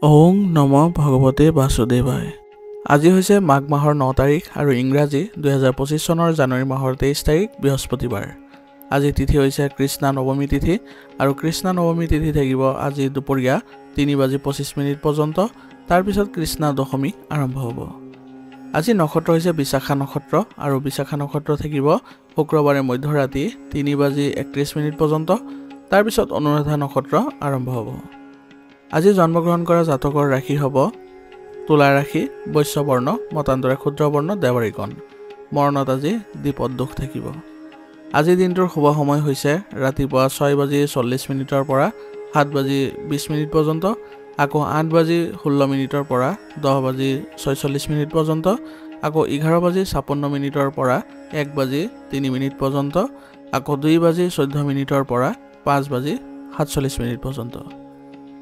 ওং নম ভগৱতে বাসুদেৱায়। আজি হৈছে মাঘ মাহৰ 9 তাৰিখ আৰু ইংৰাজী 2025 চনৰ জানুৱাৰী মাহৰ 23 তাৰিখ বৃহস্পতিবাৰ। আজি তিথি হৈছে কৃষ্ণা নৱমী তিথি আৰু কৃষ্ণা নৱমী তিথি থাকিব আজি দুপৰীয়া 3:25 পৰ্যন্ত। তাৰ পিছত কৃষ্ণা দশমী আৰম্ভ হ'ব। আজি নক্ষত্ৰ হৈছে বিশাখা নক্ষত্ৰ আৰু বিশাখা নক্ষত্ৰ থাকিব শুক্ৰবাৰে মধ্যৰাতি 3:31 পৰ্যন্ত। তাৰ পিছত অনুৰাধা নক্ষত্ৰ আৰম্ভ হ'ব। আজি জন্মগ্ৰহণ কৰা জাতকৰ ৰাশি হ'ব তুলা ৰাশি, বৈশ্যবৰ্ণ, মতান্তৰে ক্ষুদ্ৰবৰ্ণ, দেৱৰীকণ। মৰণত আজি দ্বীপত দুখ থাকিব। আজি দিনটোৰ শুভ সময় হৈছে ৰাতিপুৱা 6:40 পৰা 7:20 পৰ্যন্ত, আকৌ 8:16 পৰা 10:46 পৰ্যন্ত, আকৌ 11:56 পৰা 1:03 পৰ্যন্ত, আকৌ 2:14 পৰা 5:47 পৰ্যন্ত।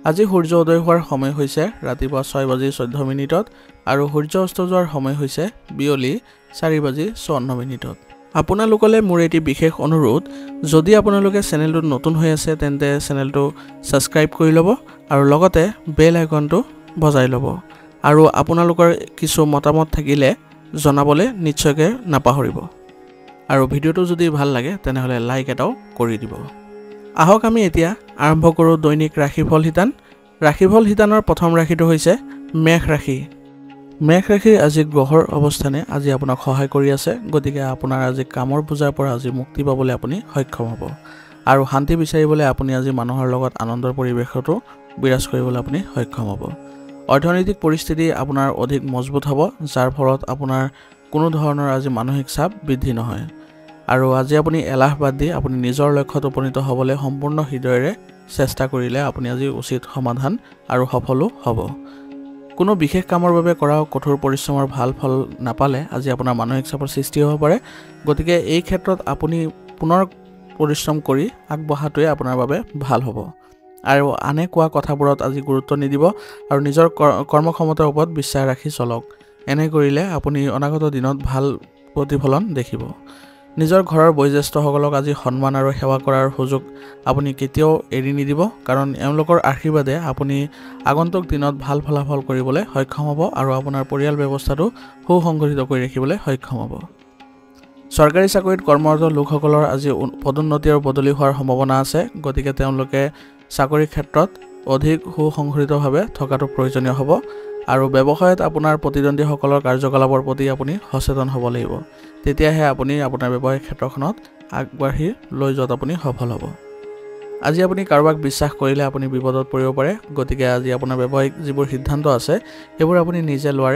আজি সূৰ্য উদয় হোৱাৰ সময় হৈছে ৰাতিপুৱা 6:14 আৰু সূৰ্য অস্ত যোৱাৰ সময় হৈছে বিয়লি 4:54। আপোনালোকলৈ মোৰ এটি বিশেষ অনুৰোধ, যদি আপোনালোকে চেনেলটোত নতুন হৈ আছে তেন্তে চেনেলটো ছাবস্ক্ৰাইব কৰি ল'ব আৰু লগতে বেল আইকনটো বজাই ল'ব আৰু আপোনালোকৰ কিছু মতামত থাকিলে জনাবলৈ নিশ্চয়কৈ নাপাহৰিব আৰু ভিডিঅ'টো যদি ভাল লাগে তেনেহ'লে লাইক এটাও কৰি দিব। আহক আমি এতিয়া আৰম্ভ কৰোঁ দৈনিক ৰাশিফল শিতান। ৰাশিফল শিতানৰ প্ৰথম ৰাশিটো হৈছে মেষ ৰাশি। মেষ ৰাশিৰ আজি গ্ৰহৰ অৱস্থানে আজি আপোনাক সহায় কৰি আছে, গতিকে আপোনাৰ আজি কামৰ বোজাৰ পৰা আজি মুক্তি পাবলৈ আপুনি সক্ষম হ'ব আৰু শান্তি বিচাৰিবলৈ আপুনি আজি মানুহৰ লগত আনন্দৰ পৰিৱেশতো বিৰাজ কৰিবলৈ আপুনি সক্ষম হ'ব। অৰ্থনৈতিক পৰিস্থিতি আপোনাৰ অধিক মজবুত হ'ব, যাৰ ফলত আপোনাৰ কোনো ধৰণৰ আজি মানসিক চাপ বৃদ্ধি নহয় আৰু আজি আপুনি এলাহ বাদ দি আপুনি নিজৰ লক্ষ্যত উপনীত হ'বলৈ সম্পূৰ্ণ হৃদয়েৰে চেষ্টা কৰিলে আপুনি আজি উচিত সমাধান আৰু সফলো হ'ব। কোনো বিশেষ কামৰ বাবে কৰা কঠোৰ পৰিশ্ৰমৰ ভাল ফল নাপালে আজি আপোনাৰ মানসিক চাপৰ সৃষ্টি হ'ব পাৰে, গতিকে এই ক্ষেত্ৰত আপুনি পুনৰ পৰিশ্ৰম কৰি আগবঢ়াটোৱে আপোনাৰ বাবে ভাল হ'ব আৰু আনে কোৱা কথাবোৰত আজি গুৰুত্ব নিদিব আৰু নিজৰ কৰ্মক্ষমতাৰ ওপৰত বিশ্বাস ৰাখি চলক। এনে কৰিলে আপুনি অনাগত দিনত ভাল প্ৰতিফলন দেখিব। নিজৰ ঘৰৰ বয়োজ্যেষ্ঠসকলক আজি সন্মান আৰু সেৱা কৰাৰ সুযোগ আপুনি কেতিয়াও এৰি নিদিব, কাৰণ এওঁলোকৰ আশীৰ্বাদে আপুনি আগন্তুক দিনত ভাল ফলাফল কৰিবলৈ সক্ষম হ'ব আৰু আপোনাৰ পৰিয়াল ব্যৱস্থাটো সুসংগঠিত কৰি ৰাখিবলৈ সক্ষম হ'ব। চৰকাৰী চাকৰিত কৰ্মৰত লোকসকলৰ আজি পদোন্নতি আৰু বদলি হোৱাৰ সম্ভাৱনা আছে, গতিকে তেওঁলোকে চাকৰিৰ ক্ষেত্ৰত অধিক সুসংগঠিতভাৱে থকাটো প্ৰয়োজনীয় হ'ব আৰু ব্যৱসায়ত আপোনাৰ প্ৰতিদ্বন্দ্বীসকলৰ কাৰ্যকলাপৰ প্ৰতি আপুনি সচেতন হ'ব লাগিব, তেতিয়াহে আপুনি আপোনাৰ ব্যৱসায়িক ক্ষেত্ৰখনত আগবাঢ়ি লৈ যোৱাত আপুনি সফল হ'ব। আজি আপুনি কাৰোবাক বিশ্বাস কৰিলে আপুনি বিপদত পৰিব পাৰে, গতিকে আজি আপোনাৰ ব্যৱসায়িক যিবোৰ সিদ্ধান্ত আছে সেইবোৰ আপুনি নিজে লোৱাৰ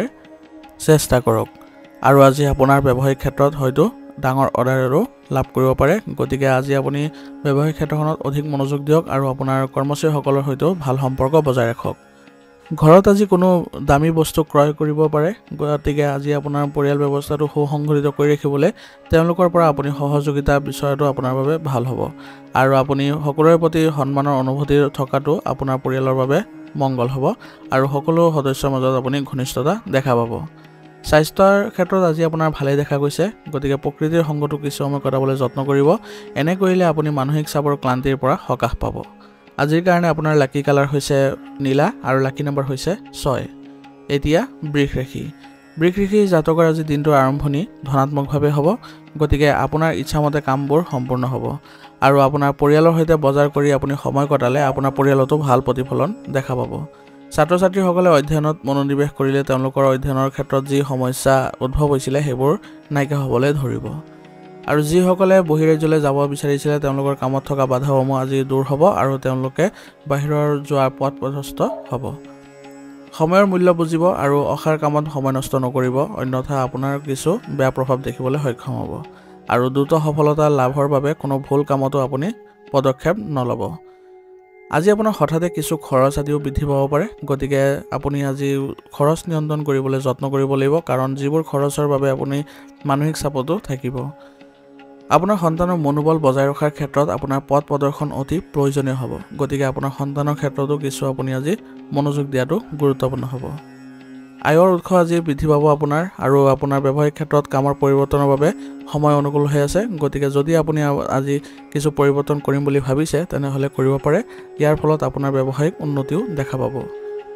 চেষ্টা কৰক আৰু আজি আপোনাৰ ব্যৱসায়িক ক্ষেত্ৰত হয়তো ডাঙৰ অৰ্ডাৰো লাভ কৰিব পাৰে, গতিকে আজি আপুনি ব্যৱসায়িক ক্ষেত্ৰখনত অধিক মনোযোগ দিয়ক আৰু আপোনাৰ কৰ্মচাৰীসকলৰ সৈতেও ভাল সম্পৰ্ক বজাই ৰাখক। ঘৰত আজি কোনো দামী বস্তু ক্ৰয় কৰিব পাৰে, গতিকে আজি আপোনাৰ পৰিয়াল ব্যৱস্থাটো সুসংগঠিত কৰি ৰাখিবলৈ তেওঁলোকৰ পৰা আপুনি সহযোগিতা বিচৰাটো আপোনাৰ বাবে ভাল হ'ব আৰু আপুনি সকলোৰে প্ৰতি সন্মানৰ অনুভূতি থকাটো আপোনাৰ পৰিয়ালৰ বাবে মংগল হ'ব আৰু সকলো সদস্যৰ মাজত আপুনি ঘনিষ্ঠতা দেখা পাব। স্বাস্থ্যৰ ক্ষেত্ৰত আজি আপোনাৰ ভালেই দেখা গৈছে, গতিকে প্ৰকৃতিৰ সংগতো কিছু সময় কটাবলৈ যত্ন কৰিব। এনে কৰিলে আপুনি মানসিক চাপৰ ক্লান্তিৰ পৰা সকাহ পাব। আজিৰ কাৰণে আপোনাৰ লাকি কালাৰ হৈছে নীলা আৰু লাকি নম্বৰ হৈছে 6। এতিয়া বৃষ ৰাশি। বৃষ ৰাশিৰ জাতকৰ আজি দিনটোৰ আৰম্ভণি ধনাত্মকভাৱে হ'ব, গতিকে আপোনাৰ ইচ্ছামতে কামবোৰ সম্পূৰ্ণ হ'ব আৰু আপোনাৰ পৰিয়ালৰ সৈতে বজাৰ কৰি আপুনি সময় কটালে আপোনাৰ পৰিয়ালতো ভাল প্ৰতিফলন দেখা পাব। ছাত্ৰ ছাত্ৰীসকলে অধ্যয়নত মনোনিৱেশ কৰিলে তেওঁলোকৰ অধ্যয়নৰ ক্ষেত্ৰত যি সমস্যা উদ্ভৱ হৈছিলে সেইবোৰ নাইকিয়া হ'বলৈ ধৰিব আৰু যিসকলে বহিৰাজ্যলৈ যাব বিচাৰিছিলে তেওঁলোকৰ কামত থকা বাধাসমূহ আজি দূৰ হ'ব আৰু তেওঁলোকে বাহিৰৰ যোৱাৰ পথ প্ৰশস্ত হ'ব। সময়ৰ মূল্য বুজিব আৰু অসাৰ কামত সময় নষ্ট নকৰিব, অন্যথা আপোনাৰ কিছু বেয়া প্ৰভাৱ দেখিবলৈ সক্ষম হ'ব আৰু দ্ৰুত সফলতা লাভৰ বাবে কোনো ভুল কামতো আপুনি পদক্ষেপ নল'ব। আজি আপোনাৰ হঠাতে কিছু খৰচ আদিও বৃদ্ধি পাব পাৰে, গতিকে আপুনি আজি খৰচ নিয়ন্ত্ৰণ কৰিবলৈ যত্ন কৰিব লাগিব, কাৰণ যিবোৰ খৰচৰ বাবে আপুনি মানসিক চাপতো থাকিব। আপোনাৰ সন্তানৰ মনোবল বজাই ৰখাৰ ক্ষেত্ৰত আপোনাৰ পথ প্ৰদৰ্শন অতি প্ৰয়োজনীয় হ'ব, গতিকে আপোনাৰ সন্তানৰ ক্ষেত্ৰতো কিছু আপুনি আজি মনোযোগ দিয়াটো গুৰুত্বপূৰ্ণ হ'ব। আয়ৰ উৎস আজি বৃদ্ধি পাব আপোনাৰ আৰু আপোনাৰ ব্যৱসায়িক ক্ষেত্ৰত কামৰ পৰিৱৰ্তনৰ বাবে সময় অনুকূল হৈ আছে, গতিকে যদি আপুনি আজি কিছু পৰিৱৰ্তন কৰিম বুলি ভাবিছে তেনেহ'লে কৰিব পাৰে। ইয়াৰ ফলত আপোনাৰ ব্যৱসায়িক উন্নতিও দেখা পাব।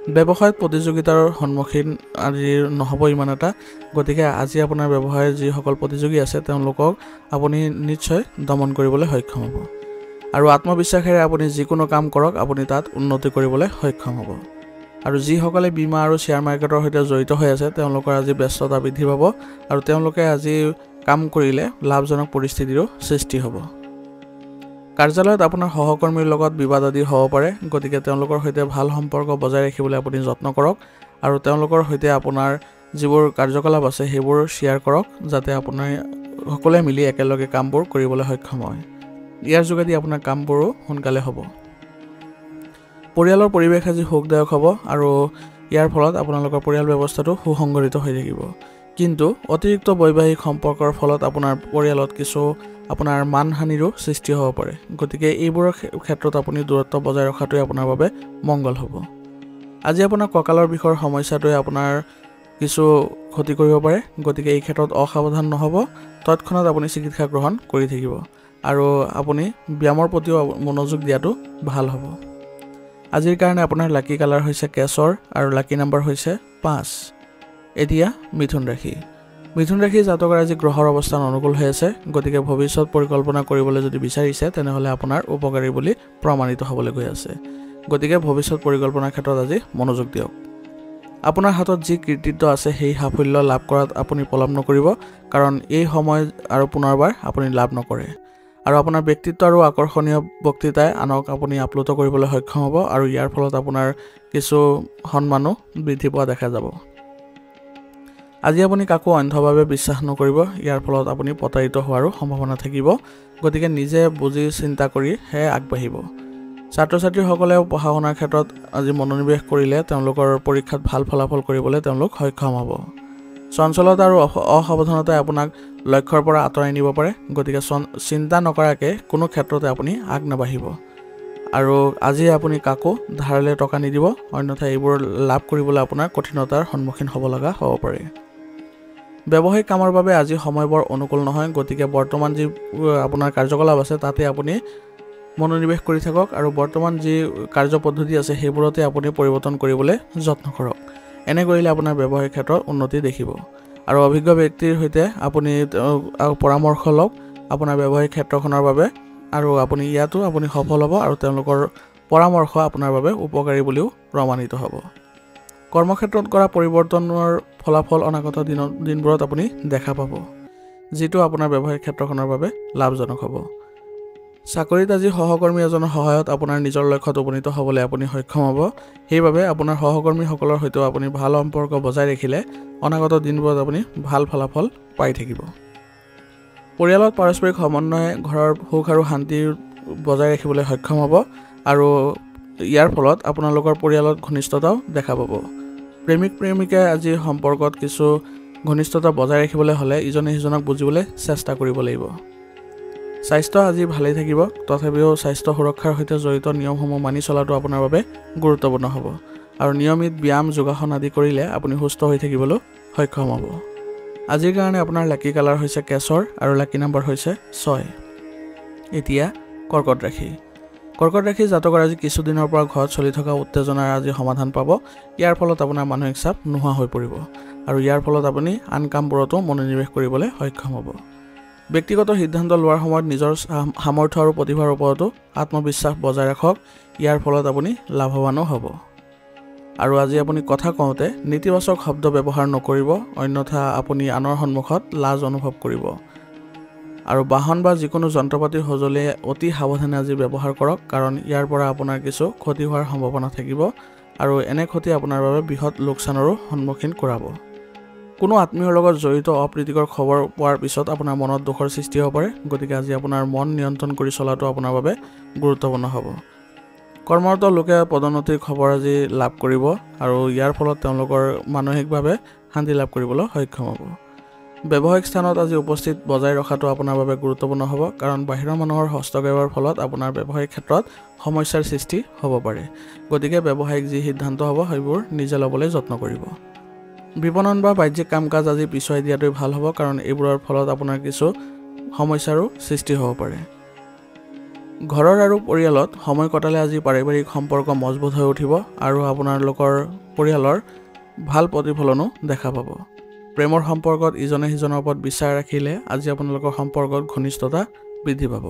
ব্যৱসায়ত প্ৰতিযোগিতাৰ সন্মুখীন আজি নহ'ব ইমান এটা গতিকে আজি আপোনাৰ ব্যৱসায়ৰ যিসকল প্ৰতিযোগী আছে তেওঁলোকক আপুনি নিশ্চয় দমন কৰিবলৈ সক্ষম হ'ব আৰু আত্মবিশ্বাসেৰে আপুনি যিকোনো কাম কৰক আপুনি তাত উন্নতি কৰিবলৈ সক্ষম হ'ব আৰু যিসকলে বীমা আৰু শ্বেয়াৰ মাৰ্কেটৰ সৈতে জড়িত হৈ আছে তেওঁলোকৰ আজি ব্যস্ততা বৃদ্ধি পাব আৰু তেওঁলোকে আজি কাম কৰিলে লাভজনক পৰিস্থিতিৰো সৃষ্টি হ'ব কাৰ্যালয়ত আপোনাৰ সহকৰ্মীৰ লগত বিবাদ আদি হ'ব পাৰে গতিকে তেওঁলোকৰ সৈতে ভাল সম্পৰ্ক বজাই ৰাখিবলৈ আপুনি যত্ন কৰক আৰু তেওঁলোকৰ সৈতে আপোনাৰ যিবোৰ কাৰ্যকলাপ আছে সেইবোৰ শ্বেয়াৰ কৰক যাতে আপোনাৰ সকলোৱে মিলি একেলগে কামবোৰ কৰিবলৈ সক্ষম হয় ইয়াৰ যোগেদি আপোনাৰ কামবোৰো সোনকালে হ'ব পৰিয়ালৰ পৰিৱেশ আজি সুখদায়ক হ'ব আৰু ইয়াৰ ফলত আপোনালোকৰ পৰিয়াল ব্যৱস্থাটো সুসংগঠিত হৈ থাকিব কিন্তু অতিৰিক্ত বৈবাহিক সম্পৰ্কৰ ফলত আপোনাৰ পৰিয়ালত কিছু আপোনাৰ মানহানিৰো সৃষ্টি হ'ব পাৰে গতিকে এইবোৰৰ ক্ষেত্ৰত আপুনি দূৰত্ব বজাই ৰখাটোৱে আপোনাৰ বাবে মংগল হ'ব আজি আপোনাৰ কঁকালৰ বিষৰ সমস্যাটোৱে আপোনাৰ কিছু ক্ষতি কৰিব পাৰে গতিকে এই ক্ষেত্ৰত অসাৱধান নহ'ব তৎক্ষণাত আপুনি চিকিৎসা গ্ৰহণ কৰি থাকিব আৰু আপুনি ব্যায়ামৰ প্ৰতিও মনোযোগ দিয়াটো ভাল হ'ব আজিৰ কাৰণে আপোনাৰ লাকি কালাৰ হৈছে কেশৰ আৰু লাকি নম্বৰ হৈছে 5 এতিয়া মিথুন ৰাশি জাতকৰ আজি গ্ৰহৰ অৱস্থান অনুকূল হৈ আছে গতিকে ভৱিষ্যত পৰিকল্পনা কৰিবলৈ যদি বিচাৰিছে তেনেহ'লে আপোনাৰ উপকাৰী বুলি প্ৰমাণিত হ'বলৈ গৈ আছে গতিকে ভৱিষ্যত পৰিকল্পনাৰ ক্ষেত্ৰত আজি মনোযোগ দিয়ক আপোনাৰ হাতত যি কৃতিত্ব আছে সেই সাফল্য লাভ কৰাত আপুনি পলম নকৰিব কাৰণ এই সময় আৰু পুনৰবাৰ আপুনি লাভ নকৰে আৰু আপোনাৰ ব্যক্তিত্ব আৰু আকৰ্ষণীয় বক্তৃতাই আনক আপুনি আপ্লুত কৰিবলৈ সক্ষম হ'ব আৰু ইয়াৰ ফলত আপোনাৰ কিছু সন্মানো বৃদ্ধি পোৱা দেখা যাব আজি আপুনি কাকো অন্ধভাৱে বিশ্বাস নকৰিব ইয়াৰ ফলত আপুনি প্ৰতাৰিত হোৱাৰো সম্ভাৱনা থাকিব গতিকে নিজে বুজি চিন্তা কৰি হে আগবাঢ়িব ছাত্ৰ-ছাত্ৰীসকলেও পঢ়া শুনাৰ ক্ষেত্ৰত আজি মনোনিৱেশ কৰিলে তেওঁলোকৰ পৰীক্ষাত ভাল ফলাফল কৰিবলৈ তেওঁলোক সক্ষম হ'ব চঞ্চলতা আৰু অসাৱধানতাই আপোনাক লক্ষ্যৰ পৰা আঁতৰাই নিব পাৰে গতিকে চিন্তা নকৰাকৈ কোনো ক্ষেত্ৰতে আপুনি আগ নাবাঢ়িব আৰু আজি আপুনি কাকো ধাৰলৈ টকা নিদিব অন্যথা এইবোৰ লাভ কৰিবলৈ আপোনাৰ কঠিনতাৰ সন্মুখীন হ'ব লগা হ'ব পাৰে ব্যৱসায়িক কামৰ বাবে আজি সময় বৰ অনুকূল নহয় গতিকে বৰ্তমান যি আপোনাৰ কাৰ্যকলাপ আছে তাতে আপুনি মনোনিৱেশ কৰি থাকক আৰু বৰ্তমান যি কাৰ্যপদ্ধতি আছে সেইবোৰতে আপুনি পৰিৱৰ্তন কৰিবলৈ যত্ন কৰক এনে কৰিলে আপোনাৰ ব্যৱসায়িক ক্ষেত্ৰত উন্নতি দেখিব আৰু অভিজ্ঞ ব্যক্তিৰ সৈতে আপুনি পৰামৰ্শ লওক আপোনাৰ ব্যৱসায়িক ক্ষেত্ৰখনৰ বাবে আৰু আপুনি ইয়াতো আপুনি সফল হ'ব আৰু তেওঁলোকৰ পৰামৰ্শ আপোনাৰ বাবে উপকাৰী বুলিও প্ৰমাণিত হ'ব কৰ্মক্ষেত্ৰত কৰা পৰিৱৰ্তনৰ ফলাফল অনাগত দিনবোৰত আপুনি দেখা পাব যিটো আপোনাৰ ব্যৱসায়িক ক্ষেত্ৰখনৰ বাবে লাভজনক হ'ব চাকৰিত আজি সহকৰ্মী এজনৰ সহায়ত আপোনাৰ নিজৰ লক্ষ্যত উপনীত হ'বলৈ আপুনি সক্ষম হ'ব সেইবাবে আপোনাৰ সহকৰ্মীসকলৰ সৈতেও আপুনি ভাল সম্পৰ্ক বজাই ৰাখিলে অনাগত দিনবোৰত আপুনি ভাল ফলাফল পাই থাকিব পৰিয়ালত পাৰস্পৰিক সমন্বয়ে ঘৰৰ সুখ আৰু শান্তি বজাই ৰাখিবলৈ সক্ষম হ'ব আৰু ইয়াৰ ফলত আপোনালোকৰ পৰিয়ালত ঘনিষ্ঠতাও দেখা পাব প্ৰেমিকে আজি সম্পৰ্কত কিছু ঘনিষ্ঠতা বজাই ৰাখিবলৈ হ'লে ইজনে সিজনক বুজিবলৈ চেষ্টা কৰিব লাগিব স্বাস্থ্য আজি ভালেই থাকিব তথাপিও স্বাস্থ্য সুৰক্ষাৰ সৈতে জড়িত নিয়মসমূহ মানি চলাটো আপোনাৰ বাবে গুৰুত্বপূৰ্ণ হ'ব আৰু নিয়মিত ব্যায়াম যোগাসন আদি কৰিলে আপুনি সুস্থ হৈ থাকিবলৈ সক্ষম হ'ব আজিৰ কাৰণে আপোনাৰ লাকি কালাৰ হৈছে কেশৰ আৰু লাকি নম্বৰ হৈছে 6 এতিয়া কৰ্কট ৰাশি জাতকৰ আজি কিছুদিনৰ পৰা ঘৰত চলি থকা উত্তেজনাৰ আজি সমাধান পাব ইয়াৰ ফলত আপোনাৰ মানসিক চাপ নোহোৱা হৈ পৰিব আৰু ইয়াৰ ফলত আপুনি আন কামবোৰতো মনোনিৱেশ কৰিবলৈ সক্ষম হ'ব ব্যক্তিগত সিদ্ধান্ত লোৱাৰ সময়ত নিজৰ সামৰ্থ্য আৰু প্ৰতিভাৰ ওপৰতো আত্মবিশ্বাস বজাই ৰাখক ইয়াৰ ফলত আপুনি লাভৱানো হ'ব আৰু আজি আপুনি কথা কওঁতে নেতিবাচক শব্দ ব্যৱহাৰ নকৰিব অন্যথা আপুনি আনৰ সন্মুখত লাজ অনুভৱ কৰিব আৰু বাহন বা যিকোনো যন্ত্ৰপাতি সঁজুলি অতি সাৱধানে আজি ব্যৱহাৰ কৰক কাৰণ ইয়াৰ পৰা আপোনাৰ কিছু ক্ষতি হোৱাৰ সম্ভাৱনা থাকিব আৰু এনে ক্ষতি আপোনাৰ বাবে বৃহৎ লোকচানৰো সন্মুখীন কৰাব কোনো আত্মীয়ৰ লগত জড়িত অপ্ৰীতিকৰ খবৰ পোৱাৰ পিছত আপোনাৰ মনত দুখৰ সৃষ্টি হ'ব পাৰে গতিকে আজি আপোনাৰ মন নিয়ন্ত্ৰণ কৰি চলাটো আপোনাৰ বাবে গুৰুত্বপূৰ্ণ হ'ব কৰ্মৰত লোকে পদোন্নতিৰ খবৰ আজি লাভ কৰিব আৰু ইয়াৰ ফলত তেওঁলোকৰ মানসিকভাৱে শান্তি লাভ কৰিবলৈ সক্ষম হ'ব ব্যৱসায়িক স্থানত আজি উপস্থিত বজাই ৰখাটো আপোনাৰ বাবে গুৰুত্বপূৰ্ণ হ'ব কাৰণ বাহিৰৰ মানুহৰ হস্তক্ষেপৰ ফলত আপোনাৰ ব্যৱসায়িক ক্ষেত্ৰত সমস্যাৰ সৃষ্টি হ'ব পাৰে গতিকে ব্যৱসায়িক যি সিদ্ধান্ত হ'ব সেইবোৰ নিজে ল'বলৈ যত্ন কৰিব বিপণন বা বাহ্যিক কাম কাজ আজি পিছুৱাই দিয়াটোৱে ভাল হ'ব কাৰণ এইবোৰৰ ফলত আপোনাৰ কিছু সমস্যাৰো সৃষ্টি হ'ব পাৰে ঘৰৰ আৰু পৰিয়ালত সময় কটালে আজি পাৰিবাৰিক সম্পৰ্ক মজবুত হৈ উঠিব আৰু আপোনালোকৰ পৰিয়ালৰ ভাল প্ৰতিফলনো দেখা পাব। প্ৰেমৰ সম্পৰ্কত ইজনে সিজনৰ ওপৰত বিশ্বাস ৰাখিলে আজি আপোনালোকৰ সম্পৰ্কত ঘনিষ্ঠতা বৃদ্ধি পাব।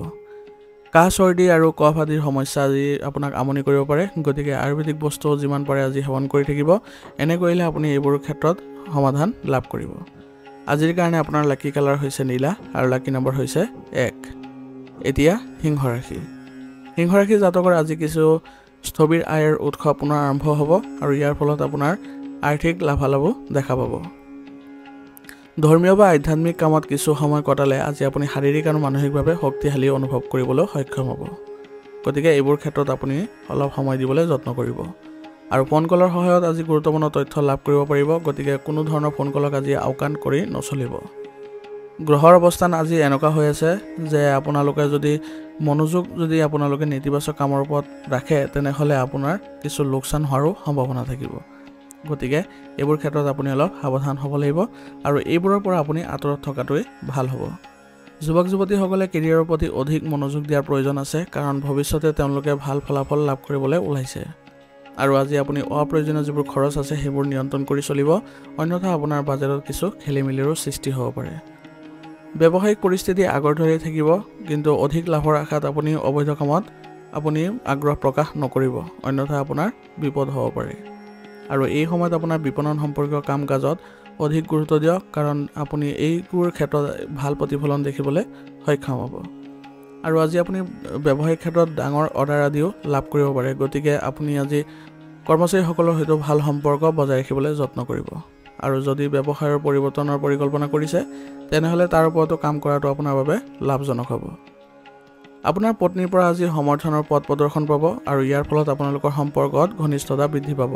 কাহ চৰ্দি আৰু কফ আদিৰ সমস্যা আজি আপোনাক আমনি কৰিব পাৰে, গতিকে আয়ুৰ্বেদিক বস্তু যিমান পাৰে আজি সেৱন কৰি থাকিব। এনে কৰিলে আপুনি এইবোৰ ক্ষেত্ৰত সমাধান লাভ কৰিব। আজিৰ কাৰণে আপোনাৰ লাকি কালাৰ হৈছে নীলা আৰু লাকি নম্বৰ হৈছে 1। এতিয়া সিংহ ৰাশি। সিংহ ৰাশি জাতকৰ আজি কিছু স্থবিৰ আয়ৰ উৎস পুনৰ আৰম্ভ হ'ব আৰু ইয়াৰ ফলত আপোনাৰ আৰ্থিক লাভালাভো দেখা পাব। ধৰ্মীয় বা আধ্যাত্মিক কামত কিছু সময় কটালে আজি আপুনি শাৰীৰিক আৰু মানসিকভাৱে শক্তিশালী অনুভৱ কৰিবলৈ সক্ষম হ'ব। গতিকে এইবোৰ ক্ষেত্ৰত আপুনি অলপ সময় দিবলৈ যত্ন কৰিব। আৰু ফোন কলৰ সহায়ত আজি গুৰুত্বপূৰ্ণ তথ্য লাভ কৰিব পাৰিব, গতিকে কোনো ধৰণৰ ফোন কলক আজি আওকাণ কৰি নচলিব। গ্ৰহৰ অৱস্থান আজি এনেকুৱা হৈ আছে যে আপোনালোকে যদি মনোযোগ আপোনালোকে নেতিবাচক কামৰ ওপৰত ৰাখে তেনেহ'লে আপোনাৰ কিছু লোকচান হোৱাৰো সম্ভাৱনা থাকিব। গতিকে এইবোৰ ক্ষেত্ৰত আপুনি অলপ সাৱধান হ'ব লাগিব আৰু এইবোৰৰ পৰা আপুনি আঁতৰত থকাটোৱে ভাল হ'ব। যুৱক যুৱতীসকলে কেৰিয়াৰৰ প্ৰতি অধিক মনোযোগ দিয়াৰ প্ৰয়োজন আছে, কাৰণ ভৱিষ্যতে তেওঁলোকে ভাল ফলাফল লাভ কৰিবলৈ ওলাইছে। আৰু আজি আপুনি অপ্ৰয়োজনীয় যিবোৰ খৰচ আছে সেইবোৰ নিয়ন্ত্ৰণ কৰি চলিব, অন্যথা আপোনাৰ বাজেটত কিছু খেলিমেলিৰো সৃষ্টি হ'ব পাৰে। ব্যৱসায়িক পৰিস্থিতি আগৰ দৰেই থাকিব, কিন্তু অধিক লাভৰ আশাত আপুনি অবৈধ কামত আগ্ৰহ প্ৰকাশ নকৰিব, অন্যথা আপোনাৰ বিপদ হ'ব পাৰে। আৰু এই সময়ত আপোনাৰ বিপণন সম্পৰ্কীয় কাম কাজত অধিক গুৰুত্ব দিয়ক, কাৰণ আপুনি এইবোৰ ক্ষেত্ৰত ভাল প্ৰতিফলন দেখিবলৈ সক্ষম হ'ব। আৰু আজি আপুনি ব্যৱসায়িক ক্ষেত্ৰত ডাঙৰ অৰ্ডাৰ আদিও লাভ কৰিব পাৰে, গতিকে আপুনি আজি কৰ্মচাৰীসকলৰ সৈতে ভাল সম্পৰ্ক বজাই ৰাখিবলৈ যত্ন কৰিব। আৰু যদি ব্যৱসায়ৰ পৰিৱৰ্তনৰ পৰিকল্পনা কৰিছে তেনেহ'লে তাৰ ওপৰতো কাম কৰাটো আপোনাৰ বাবে লাভজনক হ'ব। আপোনাৰ পত্নীৰ পৰা আজি সমৰ্থনৰ পথ প্ৰদৰ্শন পাব আৰু ইয়াৰ ফলত আপোনালোকৰ সম্পৰ্কত ঘনিষ্ঠতা বৃদ্ধি পাব।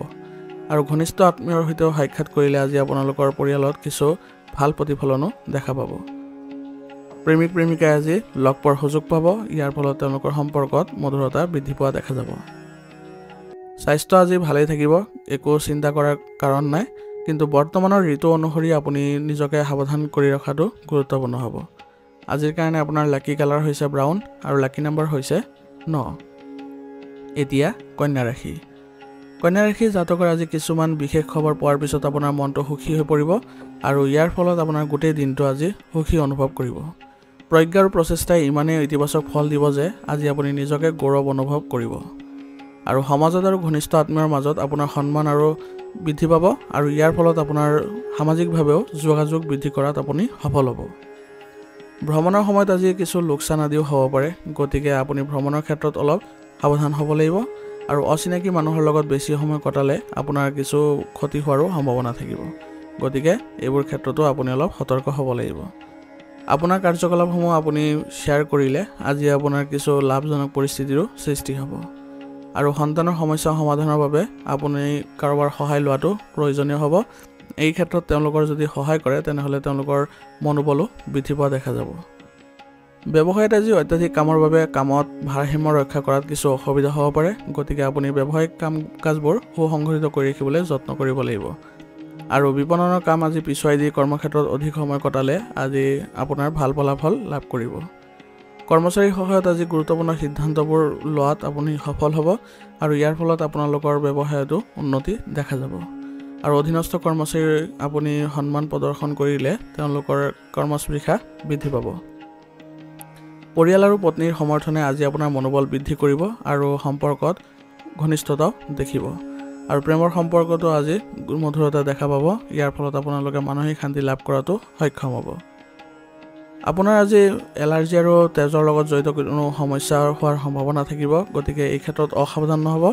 আৰু ঘনিষ্ঠ আত্মীয়ৰ সৈতেও সাক্ষাৎ কৰিলে আজি আপোনালোকৰ পৰিয়ালত কিছু ভাল প্ৰতিফলনো দেখা পাব। প্ৰেমিক প্ৰেমিকাই আজি লগ পোৱাৰ সুযোগ পাব, ইয়াৰ ফলত তেওঁলোকৰ সম্পৰ্কত মধুৰতা বৃদ্ধি পোৱা দেখা যাব। স্বাস্থ্য আজি ভালেই থাকিব, একো চিন্তা কৰাৰ কাৰণ নাই, কিন্তু বৰ্তমানৰ ঋতু অনুসৰি আপুনি নিজকে সাৱধান কৰি ৰখাটো গুৰুত্বপূৰ্ণ হ'ব। আজিৰ কাৰণে আপোনাৰ লাকি কালাৰ হৈছে ব্ৰাউন আৰু লাকি নম্বৰ হৈছে 9। এতিয়া কন্যা ৰাশি। কন্যা ৰাশি জাতকৰ আজি কিছুমান বিশেষ খবৰ পোৱাৰ পিছত আপোনাৰ মনটো সুখী হৈ পৰিব আৰু ইয়াৰ ফলত আপোনাৰ গোটেই দিনটো আজি সুখী অনুভৱ কৰিব। প্ৰজ্ঞা আৰু প্ৰচেষ্টাই ইমানেই ইতিবাচক ফল দিব যে আজি আপুনি নিজকে গৌৰৱ অনুভৱ কৰিব। আৰু সমাজত আৰু ঘনিষ্ঠ আত্মীয়ৰ মাজত আপোনাৰ সন্মান আৰু বৃদ্ধি পাব আৰু ইয়াৰ ফলত আপোনাৰ সামাজিকভাৱেও যোগাযোগ বৃদ্ধি কৰাত আপুনি সফল হ'ব। ভ্ৰমণৰ সময়ত আজি কিছু লোকচান আদিও হ'ব পাৰে, গতিকে আপুনি ভ্ৰমণৰ ক্ষেত্ৰত অলপ সাৱধান হ'ব লাগিব। আৰু অচিনাকি মানুহৰ লগত বেছি সময় কটালে আপোনাৰ কিছু ক্ষতি হোৱাৰো সম্ভাৱনা থাকিব, গতিকে এইবোৰ ক্ষেত্ৰতো আপুনি অলপ সতৰ্ক হ'ব লাগিব। আপোনাৰ কাৰ্যকলাপসমূহ আপুনি শ্বেয়াৰ কৰিলে আজি আপোনাৰ কিছু লাভজনক পৰিস্থিতিৰো সৃষ্টি হ'ব। আৰু সন্তানৰ সমস্যা সমাধানৰ বাবে আপুনি কাৰোবাৰ সহায় লোৱাটো প্ৰয়োজনীয় হ'ব। এই ক্ষেত্ৰত তেওঁলোকৰ যদি সহায় কৰে তেনেহ'লে তেওঁলোকৰ মনোবলো বৃদ্ধি পোৱা দেখা যাব। ব্যৱসায়ত আজি অত্যাধিক কামৰ বাবে কামত ভাৰসাম্য ৰক্ষা কৰাত কিছু অসুবিধা হ'ব পাৰে, গতিকে আপুনি ব্যৱসায়িক কাম কাজবোৰ সুসংগঠিত কৰি ৰাখিবলৈ যত্ন কৰিব লাগিব। আৰু বিপণনৰ কাম আজি পিছুৱাই দি কৰ্মক্ষেত্ৰত অধিক সময় কটালে আজি আপোনাৰ ভাল ফলাফল লাভ কৰিব। কৰ্মচাৰীৰ সহায়ত আজি গুৰুত্বপূৰ্ণ সিদ্ধান্তবোৰ লোৱাত আপুনি সফল হ'ব আৰু ইয়াৰ ফলত আপোনালোকৰ ব্যৱসায়তো উন্নতি দেখা যাব। আৰু অধীনস্থ কৰ্মচাৰীৰ আপুনি সন্মান প্ৰদৰ্শন কৰিলে তেওঁলোকৰ কৰ্মস্পৃহা বৃদ্ধি পাব। পৰিয়াল আৰু পত্নীৰ সমৰ্থনে আজি আপোনাৰ মনোবল বৃদ্ধি কৰিব আৰু সম্পৰ্কত ঘনিষ্ঠতাও দেখিব। আৰু প্ৰেমৰ সম্পৰ্কতো আজি মধুৰতা দেখা পাব, ইয়াৰ ফলত আপোনালোকে মানসিক শান্তি লাভ কৰাটো সক্ষম হ'ব। আপোনাৰ আজি এলাৰ্জি আৰু তেজৰ লগত জড়িত কোনো সমস্যা হোৱাৰ সম্ভাৱনা থাকিব, গতিকে এই ক্ষেত্ৰত অসাৱধান নহ'ব।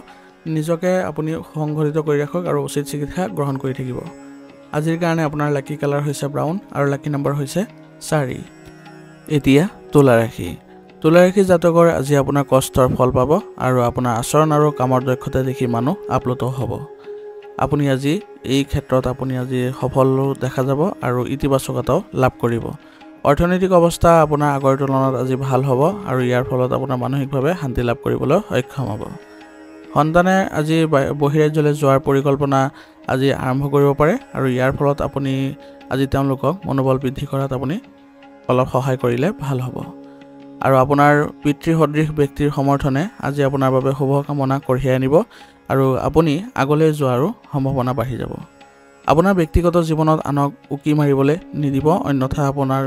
নিজকে আপুনি সংগঠিত কৰি ৰাখক আৰু উচিত চিকিৎসা গ্ৰহণ কৰি থাকিব। আজিৰ কাৰণে আপোনাৰ লাকি কালাৰ হৈছে ব্ৰাউন আৰু লাকি নম্বৰ হৈছে 4। এতিয়া তুলা ৰাশি। তুলা ৰাশি জাতকৰ আজি আপোনাৰ কষ্টৰ ফল পাব আৰু আপোনাৰ আচৰণ আৰু কামৰ দক্ষতা দেখি মানুহ আপ্লুত হ'ব। আপুনি আজি এই ক্ষেত্ৰত আপুনি আজি সফল দেখা যাব আৰু ইতিবাচকতাও লাভ কৰিব। অৰ্থনৈতিক অৱস্থা আপোনাৰ আগৰ তুলনাত আজি ভাল হ'ব আৰু ইয়াৰ ফলত আপোনাৰ মানসিকভাৱে শান্তি লাভ কৰিবলৈ সক্ষম হ'ব। সন্তানে আজি বহিৰাজ্যলৈ যোৱাৰ পৰিকল্পনা আজি আৰম্ভ কৰিব পাৰে আৰু ইয়াৰ ফলত আপুনি আজি তেওঁলোকক মনোবল বৃদ্ধি কৰাত আপুনি অলপ সহায় কৰিলে ভাল হ'ব। আৰু আপোনাৰ পিতৃ সদৃশ ব্যক্তিৰ সমৰ্থনে আজি আপোনাৰ বাবে শুভ কামনা কঢ়িয়াই আনিব আৰু আপুনি আগলৈ যোৱাৰো সম্ভাৱনা বাঢ়ি যাব। আপোনাৰ ব্যক্তিগত জীৱনত আনক উকি মাৰিবলৈ নিদিব, অন্যথা আপোনাৰ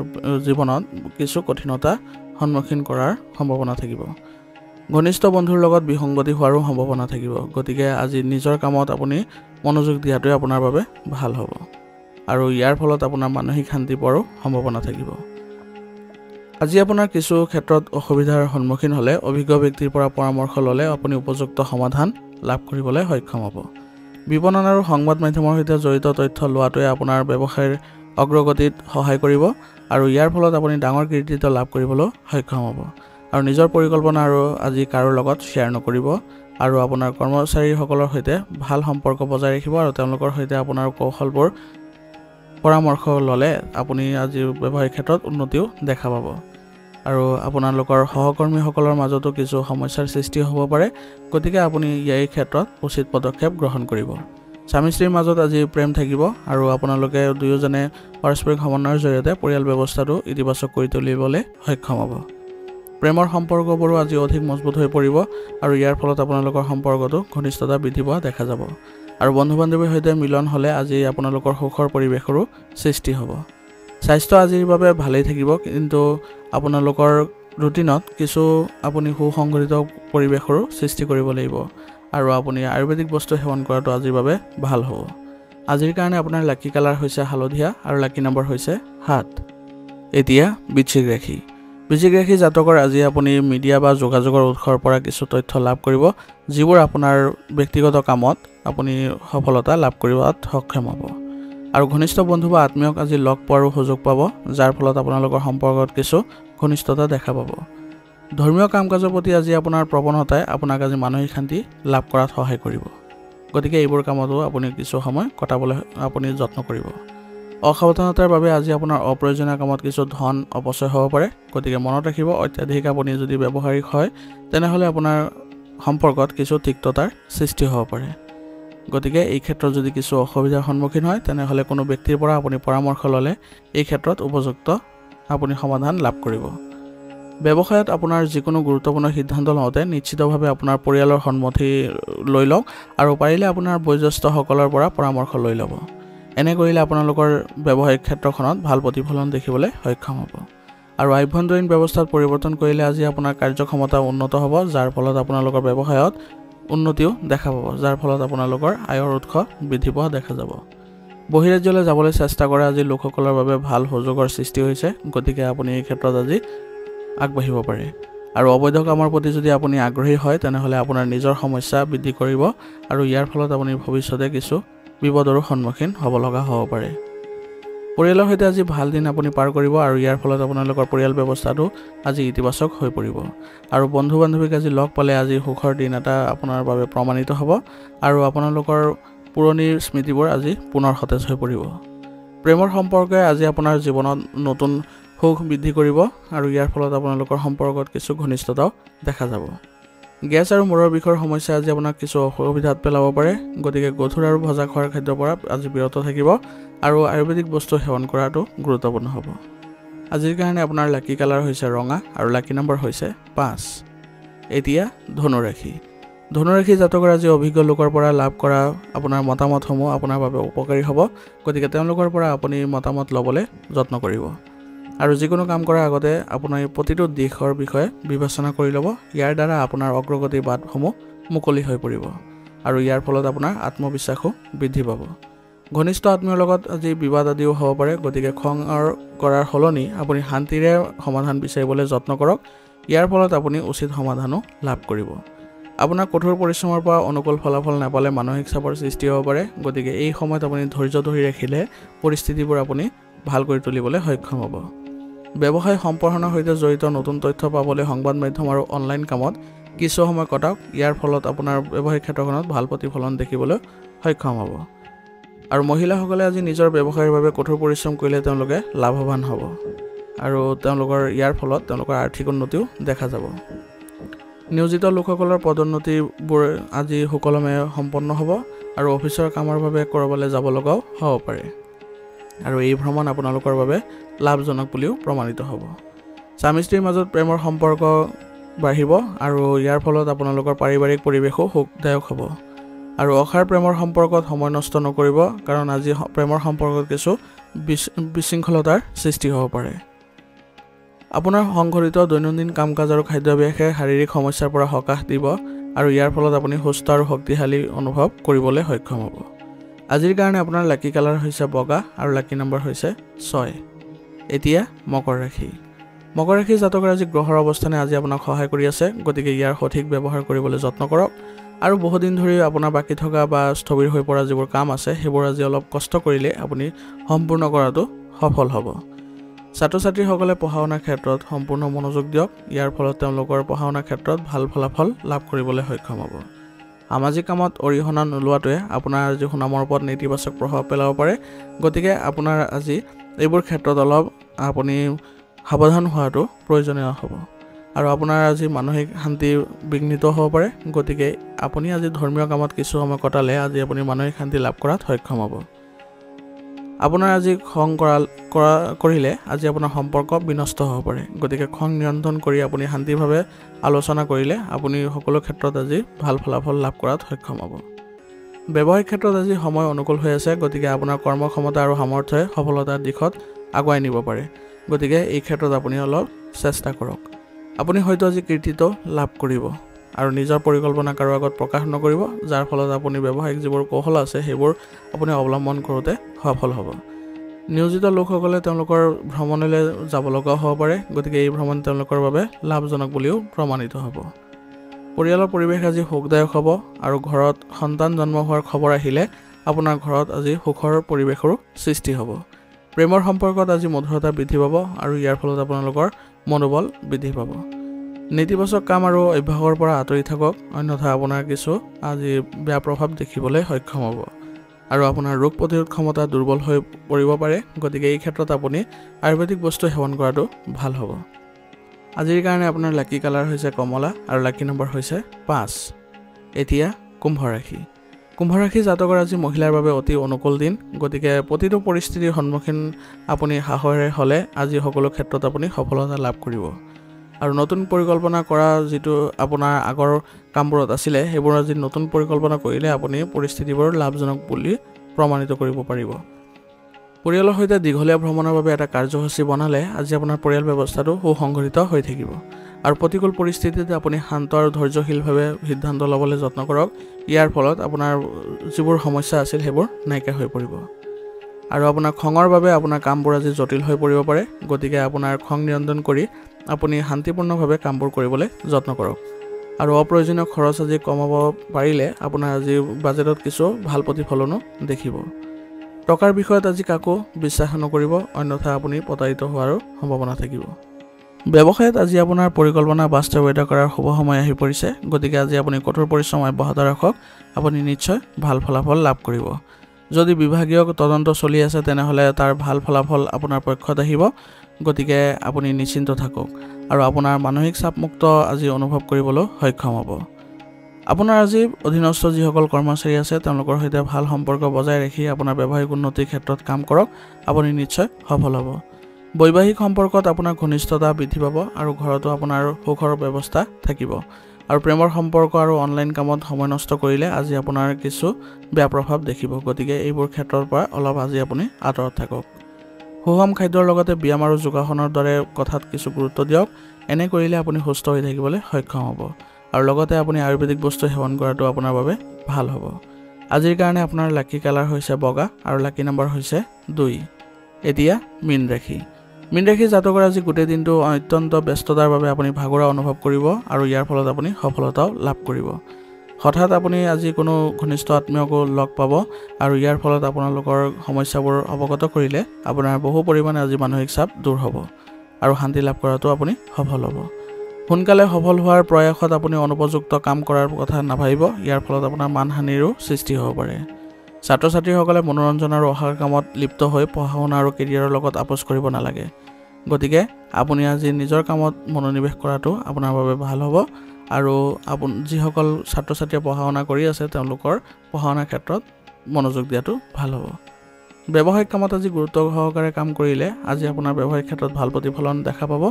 জীৱনত কিছু কঠিনতা সন্মুখীন কৰাৰ সম্ভাৱনা থাকিব। ঘনিষ্ঠ বন্ধুৰ লগত বিসংগতি হোৱাৰো সম্ভাৱনা থাকিব, গতিকে আজি নিজৰ কামত আপুনি মনোযোগ দিয়াটোৱে আপোনাৰ বাবে ভাল হ'ব আৰু ইয়াৰ ফলত আপোনাৰ মানসিক শান্তি পোৱাৰো সম্ভাৱনা থাকিব। আজি আপোনাৰ কিছু ক্ষেত্ৰত অসুবিধাৰ সন্মুখীন হ'লে অভিজ্ঞ ব্যক্তিৰ পৰা পৰামৰ্শ ল'লে আপুনি উপযুক্ত সমাধান লাভ কৰিবলৈ সক্ষম হ'ব। বিপণন আৰু সংবাদ মাধ্যমৰ সৈতে জড়িত তথ্য লোৱাটোৱে আপোনাৰ ব্যৱসায়ৰ অগ্ৰগতিত সহায় কৰিব আৰু ইয়াৰ ফলত আপুনি ডাঙৰ কৃতিত্ব লাভ কৰিবলৈ সক্ষম হ'ব। আৰু নিজৰ পৰিকল্পনা আৰু আজি কাৰো লগত শ্বেয়াৰ নকৰিব আৰু আপোনাৰ কৰ্মচাৰীসকলৰ সৈতে ভাল সম্পৰ্ক বজাই ৰাখিব আৰু তেওঁলোকৰ সৈতে আপোনাৰ কৌশলবোৰ পৰামৰ্শ ল'লে আপুনি আজি ব্যৱসায়িক ক্ষেত্ৰত উন্নতিও দেখা পাব। আৰু আপোনালোকৰ সহকৰ্মীসকলৰ মাজতো কিছু সমস্যাৰ সৃষ্টি হ'ব পাৰে, গতিকে আপুনি এই ক্ষেত্ৰত উচিত পদক্ষেপ গ্ৰহণ কৰিব। স্বামী স্ত্ৰীৰ মাজত আজি প্ৰেম থাকিব আৰু আপোনালোকে দুয়োজনে পাৰস্পৰিক সমন্বয়ৰ জৰিয়তে পৰিয়াল ব্যৱস্থাটো ইতিবাচক কৰি তুলিবলৈ সক্ষম হ'ব। প্ৰেমৰ সম্পৰ্কবোৰো আজি অধিক মজবুত হৈ পৰিব আৰু ইয়াৰ ফলত আপোনালোকৰ সম্পৰ্কটো ঘনিষ্ঠতা বৃদ্ধি পোৱা দেখা যাব। আৰু বন্ধু বান্ধৱীৰ সৈতে মিলন হ'লে আজি আপোনালোকৰ সুখৰ পৰিৱেশৰো সৃষ্টি হ'ব। স্বাস্থ্য আজিৰ বাবে ভালেই থাকিব, কিন্তু আপোনালোকৰ ৰুটিনত কিছু আপুনি সুসংগঠিত পৰিৱেশৰো সৃষ্টি কৰিব লাগিব আৰু আপুনি আয়ুৰ্বেদিক বস্তু সেৱন কৰাটো আজিৰ বাবে ভাল হ'ব। আজিৰ কাৰণে আপোনাৰ লাকি কালাৰ হৈছে হালধীয়া আৰু লাকি নম্বৰ হৈছে 7। এতিয়া বৃশ্চিক ৰাশি। বৃশ্চিক ৰাশি জাতকৰ আজি আপুনি মিডিয়া বা যোগাযোগৰ উৎসৰ পৰা কিছু তথ্য লাভ কৰিব, যিবোৰ আপোনাৰ ব্যক্তিগত কামত আপুনি সফলতা লাভ কৰিবলৈ সক্ষম হ'ব। আৰু ঘনিষ্ঠ বন্ধু বা আত্মীয়ক আজি লগ পোৱাৰো সুযোগ পাব, যাৰ ফলত আপোনালোকৰ সম্পৰ্কত কিছু ঘনিষ্ঠতা দেখা পাব। ধৰ্মীয় কাম কাজৰ প্ৰতি আজি আপোনাৰ প্ৰৱণতাই আপোনাক আজি মানসিক শান্তি লাভ কৰাত সহায় কৰিব, গতিকে এইবোৰ কামতো আপুনি কিছু সময় কটাবলৈ আপুনি যত্ন কৰিব। অসাৱধানতাৰ বাবে আজি আপোনাৰ অপ্ৰয়োজনীয় কামত কিছু ধন অপচয় হ'ব পাৰে, গতিকে মনত ৰাখিব অত্যাধিক আপুনি যদি ব্যৱহাৰিক হয় তেনেহ'লে আপোনাৰ সম্পৰ্কত কিছু তিক্ততাৰ সৃষ্টি হ'ব পাৰে। গতিকে এই ক্ষেত্ৰত যদি কিছু অসুবিধাৰ সন্মুখীন হয় তেনেহ'লে কোনো ব্যক্তিৰ পৰা আপুনি পৰামৰ্শ ল'লে এই ক্ষেত্ৰত উপযুক্ত আপুনি সমাধান লাভ কৰিব। ব্যৱসায়ত আপোনাৰ যিকোনো গুৰুত্বপূৰ্ণ সিদ্ধান্ত লওঁতে নিশ্চিতভাৱে আপোনাৰ পৰিয়ালৰ সন্মতি লৈ লওক আৰু পাৰিলে আপোনাৰ বয়োজ্যেষ্ঠসকলৰ পৰা পৰামৰ্শ লৈ ল'ব। এনে কৰিলে আপোনালোকৰ ব্যৱসায়িক ক্ষেত্ৰখনত ভাল প্ৰতিফলন দেখিবলৈ সক্ষম হ'ব। আৰু আভ্যন্তৰীণ ব্যৱস্থাত পৰিৱৰ্তন কৰিলে আজি আপোনাৰ কাৰ্যক্ষমতা উন্নত হ'ব, যাৰ ফলত আপোনালোকৰ ব্যৱসায়ত উন্নতিও দেখা পাব, যাৰ ফলত আপোনালোকৰ আয়ৰ উৎস বৃদ্ধি পোৱা দেখা যাব। বহিৰাজ্যলৈ যাবলৈ চেষ্টা কৰা আজি লোকসকলৰ বাবে ভাল সুযোগৰ সৃষ্টি হৈছে, গতিকে আপুনি এই ক্ষেত্ৰত আজি আগবাঢ়িব পাৰে। আৰু অবৈধ কামৰ প্ৰতি যদি আপুনি আগ্ৰহী হয় তেনেহ'লে আপোনাৰ নিজৰ সমস্যা বৃদ্ধি কৰিব আৰু ইয়াৰ ফলত আপুনি ভৱিষ্যতে কিছু বিপদৰো সন্মুখীন হ'ব লগা হ'ব পাৰে। পৰিয়ালৰ সৈতে আজি ভাল দিন আপুনি পাৰ কৰিব আৰু ইয়াৰ ফলত আপোনালোকৰ পৰিয়াল ব্যৱস্থাটো আজি ইতিবাচক হৈ পৰিব। আৰু বন্ধু বান্ধৱীক আজি লগ পালে আজি সুখৰ দিন এটা আপোনাৰ বাবে প্ৰমাণিত হ'ব আৰু আপোনালোকৰ পুৰণি স্মৃতিবোৰ আজি পুনৰ সতেজ হৈ পৰিব। প্ৰেমৰ সম্পৰ্কে আজি আপোনাৰ জীৱনত নতুন সুখ বৃদ্ধি কৰিব আৰু ইয়াৰ ফলত আপোনালোকৰ সম্পৰ্কত কিছু ঘনিষ্ঠতাও দেখা যাব। গেছ আৰু মূৰৰ বিষৰ সমস্যা আজি আপোনাক কিছু অসুবিধাত পেলাব পাৰে, গতিকে গধুৰ আৰু ভজা খোৱাৰ খাদ্যৰ পৰা আজি বিৰত থাকিব আৰু আয়ুৰ্বেদিক বস্তু সেৱন কৰাটো গুৰুত্বপূৰ্ণ হ'ব। আজিৰ কাৰণে আপোনাৰ লাকি কালাৰ হৈছে ৰঙা আৰু লাকি নম্বৰ হৈছে 5। এতিয়া ধনুৰাশি। ধনুৰাশি জাতকৰ আজি অভিজ্ঞ লোকৰ পৰা লাভ কৰা আপোনাৰ মতামতসমূহ আপোনাৰ বাবে উপকাৰী হ'ব, গতিকে তেওঁলোকৰ পৰা আপুনি মতামত ল'বলৈ যত্ন কৰিব। আৰু যিকোনো কাম কৰাৰ আগতে আপোনাৰ প্ৰতিটো দিশৰ বিষয়ে বিবেচনা কৰি ল'ব, ইয়াৰ দ্বাৰা আপোনাৰ অগ্ৰগতিৰ বাটসমূহ মুকলি হৈ পৰিব আৰু ইয়াৰ ফলত আপোনাৰ আত্মবিশ্বাসো বৃদ্ধি পাব। ঘনিষ্ঠ আত্মীয়ৰ লগত আজি বিবাদ আদিও হ'ব পাৰে, গতিকে খং কৰাৰ সলনি আপুনি শান্তিৰে সমাধান বিচাৰিবলৈ যত্ন কৰক, ইয়াৰ ফলত আপুনি উচিত সমাধানো লাভ কৰিব। আপোনাৰ কঠোৰ পৰিশ্ৰমৰ পৰা অনুকূল ফলাফল নাপালে মানসিক চাপৰ সৃষ্টি হ'ব পাৰে, গতিকে এই সময়ত আপুনি ধৈৰ্য ধৰি ৰাখিলে পৰিস্থিতিবোৰ আপুনি ভাল কৰি তুলিবলৈ সক্ষম হ'ব। ব্যৱসায় সম্প্ৰসাৰণৰ সৈতে জড়িত নতুন তথ্য পাবলৈ সংবাদ মাধ্যম আৰু অনলাইন কামত কিছু সময় কটাওক, ইয়াৰ ফলত আপোনাৰ ব্যৱসায়িক ক্ষেত্ৰখনত ভাল প্ৰতিফলন দেখিবলৈ সক্ষম হ'ব। আৰু মহিলাসকলে আজি নিজৰ ব্যৱসায়ৰ বাবে কঠোৰ পৰিশ্ৰম কৰিলে তেওঁলোকে লাভৱান হ'ব আৰু তেওঁলোকৰ ইয়াৰ ফলত তেওঁলোকৰ আৰ্থিক উন্নতিও দেখা যাব। নিয়োজিত লোকসকলৰ পদোন্নতিবোৰ আজি সুকলমে সম্পন্ন হ'ব আৰু অফিচৰ কামৰ বাবে ক'ৰবালৈ যাব লগাও হ'ব পাৰে আৰু এই ভ্ৰমণ আপোনালোকৰ বাবে লাভজনক বুলিও প্ৰমাণিত হ'ব। স্বামী স্ত্ৰীৰ মাজত প্ৰেমৰ সম্পৰ্ক বাঢ়িব আৰু ইয়াৰ ফলত আপোনালোকৰ পাৰিবাৰিক পৰিৱেশো সুখদায়ক হ'ব আৰু অসাৰ প্ৰেমৰ সম্পৰ্কত সময় নষ্ট নকৰিব কাৰণ আজি প্ৰেমৰ সম্পৰ্কত কিছু বিশৃংখলতাৰ সৃষ্টি হ'ব পাৰে আপোনাৰ সংঘটিত দৈনন্দিন কাম-কাজ আৰু খাদ্যাভ্যাসে শাৰীৰিক সমস্যাৰ পৰা সকাহ দিব আৰু ইয়াৰ ফলত আপুনি সুস্থ আৰু শক্তিশালী অনুভৱ কৰিবলৈ সক্ষম হ'ব আজিৰ কাৰণে আপোনাৰ লাকি কালাৰ হৈছে বগা আৰু লাকি নম্বৰ হৈছে 6 এতিয়া মকৰ ৰাশি জাতকৰ আজি গ্ৰহৰ অৱস্থানে আজি আপোনাক সহায় কৰি আছে গতিকে ইয়াৰ সঠিক ব্যৱহাৰ কৰিবলৈ যত্ন কৰক আৰু বহুদিন ধৰি আপোনাৰ বাকি থকা বা স্থবিৰ হৈ পৰা যিবোৰ কাম আছে সেইবোৰ আজি অলপ কষ্ট কৰিলে আপুনি সম্পূৰ্ণ কৰাটো সফল হ'ব ছাত্ৰ-ছাত্ৰীসকলে পঢ়া-শুনাৰ ক্ষেত্ৰত সম্পূৰ্ণ মনোযোগ দিয়ক ইয়াৰ ফলত তেওঁলোকৰ পঢ়া-শুনাৰ ক্ষেত্ৰত ভাল ফলাফল লাভ কৰিবলৈ সক্ষম হ'ব সামাজিক কামত অৰিহণা নোলোৱাটোৱে আপোনাৰ আজি সুনামৰ ওপৰত নেতিবাচক প্ৰভাৱ পেলাব পাৰে গতিকে আপোনাৰ আজি এইবোৰ ক্ষেত্ৰত অলপ আপুনি সাৱধান হোৱাটো প্ৰয়োজনীয় হ'ব আৰু আপোনাৰ আজি মানসিক শান্তি বিঘ্নিত হ'ব পাৰে গতিকে আপুনি আজি ধৰ্মীয় কামত কিছু সময় কটালে আজি আপুনি মানসিক শান্তি লাভ কৰাত সক্ষম হ'ব আপোনাৰ আজি খং কৰিলে আজি আপোনাৰ সম্পৰ্ক বিনষ্ট হ'ব পাৰে গতিকে খং নিয়ন্ত্ৰণ কৰি আপুনি শান্তিভাৱে আলোচনা কৰিলে আপুনি সকলো ক্ষেত্ৰত আজি ভাল ফলাফল লাভ কৰাত সক্ষম হ'ব ব্যৱসায়িক ক্ষেত্ৰত আজি সময় অনুকূল হৈ আছে গতিকে আপোনাৰ কৰ্মক্ষমতা আৰু সামৰ্থ্যই সফলতাৰ দিশত আগুৱাই নিব পাৰে গতিকে এই ক্ষেত্ৰত আপুনি অলপ চেষ্টা কৰক আপুনি হয়তো আজি কৃতিত্ব লাভ কৰিব আৰু নিজৰ পৰিকল্পনা কাৰো আগত প্ৰকাশ নকৰিব যাৰ ফলত আপুনি ব্যৱসায়িক যিবোৰ কৌশল আছে সেইবোৰ আপুনি অৱলম্বন কৰোঁতে সফল হ'ব নিয়োজিত লোকসকলে তেওঁলোকৰ ভ্ৰমণলৈ যাব লগা হ'ব পাৰে গতিকে এই ভ্ৰমণ তেওঁলোকৰ বাবে লাভজনক বুলিও প্ৰমাণিত হ'ব পৰিয়ালৰ পৰিৱেশ আজি সুখদায়ক হ'ব আৰু ঘৰত সন্তান জন্ম হোৱাৰ খবৰ আহিলে আপোনাৰ ঘৰত আজি সুখৰ পৰিৱেশৰো সৃষ্টি হ'ব প্ৰেমৰ সম্পৰ্কত আজি মধুৰতা বৃদ্ধি পাব আৰু ইয়াৰ ফলত আপোনালোকৰ মনোবল বৃদ্ধি পাব নেতিবাচক কাম আৰু অভ্যাসৰ পৰা আঁতৰি থাকক অন্যথা আপোনাৰ কিছু আজি বেয়া প্ৰভাৱ দেখিবলৈ সক্ষম হ'ব আৰু আপোনাৰ ৰোগ প্ৰতিৰোধ ক্ষমতা দুৰ্বল হৈ পৰিব পাৰে গতিকে এই ক্ষেত্ৰত আপুনি আয়ুৰ্বেদিক বস্তু সেৱন কৰাটো ভাল হ'ব আজিৰ কাৰণে আপোনাৰ লাকি কালাৰ হৈছে কমলা আৰু লাকি নম্বৰ হৈছে 5 এতিয়া কুম্ভ ৰাশি জাতকৰ আজি মহিলাৰ বাবে অতি অনুকূল দিন গতিকে প্ৰতিটো পৰিস্থিতিৰ সন্মুখীন আপুনি সাহসেৰে হ'লে আজি সকলো ক্ষেত্ৰত আপুনি সফলতা লাভ কৰিব আৰু নতুন পৰিকল্পনা কৰা যিটো আপোনাৰ আগৰ কামবোৰত আছিলে সেইবোৰ আজি নতুন পৰিকল্পনা কৰিলে আপুনি পৰিস্থিতিবোৰ লাভজনক বুলি প্ৰমাণিত কৰিব পাৰিব পৰিয়ালৰ সৈতে দীঘলীয়া ভ্ৰমণৰ বাবে এটা কাৰ্যসূচী বনালে আজি আপোনাৰ পৰিয়াল ব্যৱস্থাটো সুসংগঠিত হৈ থাকিব আৰু প্ৰতিকূল পৰিস্থিতিত আপুনি শান্ত আৰু ধৈৰ্যশীলভাৱে সিদ্ধান্ত ল'বলৈ যত্ন কৰক ইয়াৰ ফলত আপোনাৰ যিবোৰ সমস্যা আছিল সেইবোৰ নাইকিয়া হৈ পৰিব আৰু আপোনাৰ খঙৰ বাবে আপোনাৰ কামবোৰ আজি জটিল হৈ পৰিব পাৰে গতিকে আপোনাৰ খং নিয়ন্ত্ৰণ কৰি আপুনি শান্তিপূৰ্ণভাৱে কামবোৰ কৰিবলৈ যত্ন কৰক আৰু অপ্ৰয়োজনীয় খৰচ আজি কমাব পাৰিলে আপোনাৰ আজি বাজেটত কিছু ভাল প্ৰতিফলনো দেখিব টকাৰ বিষয়ত আজি কাকো বিশ্বাস নকৰিব অন্যথা আপুনি প্ৰতাৰিত হোৱাৰ সম্ভাৱনা থাকিব ব্যৱসায়ত আজি আপোনাৰ পৰিকল্পনা বাস্তৱায়িত কৰাৰ শুভ সময় আহি পৰিছে গতিকে আজি আপুনি কঠোৰ পৰিশ্ৰম অব্যাহত ৰাখক আপুনি নিশ্চয় ভাল ফলাফল লাভ কৰিব যদি বিভাগীয় তদন্ত চলি আছে তেনেহলে তাৰ ভাল ফলাফল আপোনাৰ পক্ষত আহিব গতিকে আপুনি নিশ্চিন্ত থাকক আৰু আপোনাৰ মানসিক চাপমুক্ত আজি অনুভৱ কৰিবলৈ সক্ষম হ'ব আপোনাৰ আজি অধীনস্থ যিসকল কৰ্মচাৰী আছে তেওঁলোকৰ সৈতে ভাল সম্পৰ্ক বজাই ৰাখি আপোনাৰ ব্যৱসায়িক উন্নতিৰ ক্ষেত্ৰত কাম কৰক আপুনি নিশ্চয় সফল হ'ব বৈবাহিক সম্পৰ্কত আপোনাৰ ঘনিষ্ঠতা বৃদ্ধি পাব আৰু ঘৰতো আপোনাৰ সুখৰ ব্যৱস্থা থাকিব আৰু প্ৰেমৰ সম্পৰ্ক আৰু অনলাইন কামত সময় নষ্ট কৰিলে আজি আপোনাৰ কিছু বেয়া প্ৰভাৱ দেখিব গতিকে এইবোৰ ক্ষেত্ৰৰ পৰা অলপ আজি আপুনি আঁতৰত থাকক সুষম খাদ্যৰ লগতে ব্যায়াম আৰু যোগাসনৰ দৰে কথাত কিছু গুৰুত্ব দিয়ক এনে কৰিলে আপুনি সুস্থ হৈ থাকিবলৈ সক্ষম হ'ব আৰু লগতে আপুনি আয়ুৰ্বেদিক বস্তু সেৱন কৰাটো আপোনাৰ বাবে ভাল হ'ব আজিৰ কাৰণে আপোনাৰ লাকি কালাৰ হৈছে বগা আৰু লাকি নম্বৰ হৈছে 2 এতিয়া মীন ৰাশি জাতকৰ আজি গোটেই দিনটো অত্যন্ত ব্যস্ততাৰ বাবে আপুনি ভাগৰা অনুভৱ কৰিব আৰু ইয়াৰ ফলত আপুনি সফলতাও লাভ কৰিব হঠাৎ আপুনি আজি কোনো ঘনিষ্ঠ আত্মীয়কো লগ পাব আৰু ইয়াৰ ফলত আপোনালোকৰ সমস্যাবোৰ অৱগত কৰিলে আপোনাৰ বহু পৰিমাণে আজি মানসিক চাপ দূৰ হ'ব আৰু শান্তি লাভ কৰাটো আপুনি সফল হ'ব সোনকালে সফল হোৱাৰ প্ৰয়াসত আপুনি অনুপযুক্ত কাম কৰাৰ কথা নাভাবিব ইয়াৰ ফলত আপোনাৰ মানহানিৰো সৃষ্টি হ'ব পাৰে ছাত্ৰ-ছাত্ৰীসকলে মনোৰঞ্জন আৰু অহাৰ কামত লিপ্ত হৈ পঢ়া-শুনা আৰু কেৰিয়াৰৰ লগত আপোচ কৰিব নালাগে গতিকে আপুনি আজি নিজৰ কামত মনোনিৱেশ কৰাটো আপোনাৰ বাবে ভাল হ'ব আৰু যিসকল ছাত্ৰ-ছাত্ৰীয়ে পঢ়া-শুনা কৰি আছে তেওঁলোকৰ পঢ়া-শুনাৰ ক্ষেত্ৰত মনোযোগ দিয়াটো ভাল হ'ব ব্যৱসায়িক কামত আজি গুৰুত্ব সহকাৰে কাম কৰিলে আজি আপোনাৰ ব্যৱসায়িক ক্ষেত্ৰত ভাল প্ৰতিফলন দেখা পাব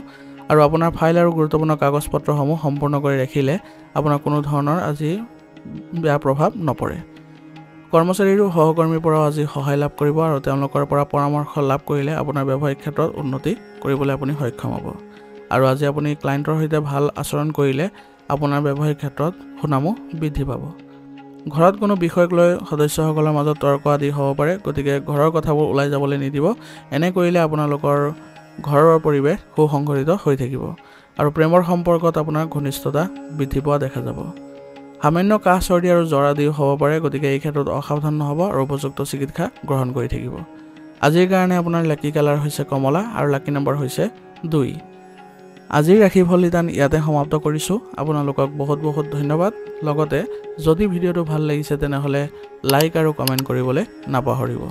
আৰু আপোনাৰ ফাইল আৰু গুৰুত্বপূৰ্ণ কাগজপত্ৰসমূহ সম্পূৰ্ণ কৰি ৰাখিলে আপোনাৰ কোনো ধৰণৰ আজি বেয়া প্ৰভাৱ নপৰে। কৰ্মচাৰী আৰু সহকৰ্মীৰ পৰাও আজি সহায় লাভ কৰিব আৰু তেওঁলোকৰ পৰা পৰামৰ্শ লাভ কৰিলে আপোনাৰ ব্যৱসায়িক ক্ষেত্ৰত উন্নতি কৰিবলৈ আপুনি সক্ষম হ'ব। আৰু আজি আপুনি ক্লায়েণ্টৰ সৈতে ভাল আচৰণ কৰিলে আপোনাৰ ব্যৱসায়িক ক্ষেত্ৰত সুনামো বৃদ্ধি পাব। ঘৰত কোনো বিষয়ক লৈ সদস্যসকলৰ মাজত তৰ্ক আদি হ'ব পাৰে, গতিকে ঘৰৰ কথাবোৰ ওলাই যাবলৈ নিদিব। এনে কৰিলে আপোনালোকৰ ঘৰৰ পৰিৱেশ সুসংগঠিত হৈ থাকিব আৰু প্ৰেমৰ সম্পৰ্কত আপোনাৰ ঘনিষ্ঠতা বৃদ্ধি পোৱা দেখা যাব। সামান্য কাহ চৰ্দি আৰু জ্বৰ আদিও হ'ব পাৰে, গতিকে এই ক্ষেত্ৰত অসাৱধান নহ'ব আৰু উপযুক্ত চিকিৎসা গ্ৰহণ কৰি থাকিব। আজিৰ কাৰণে আপোনাৰ লাকি কালাৰ হৈছে কমলা আৰু লাকি নম্বৰ হৈছে 2। আজিৰ ৰাশিফল নিদান ইয়াতে সমাপ্ত কৰিছোঁ। আপোনালোকক বহুত বহুত ধন্যবাদ। লগতে যদি ভিডিঅ'টো ভাল লাগিছে তেনেহ'লে লাইক আৰু কমেণ্ট কৰিবলৈ নাপাহৰিব।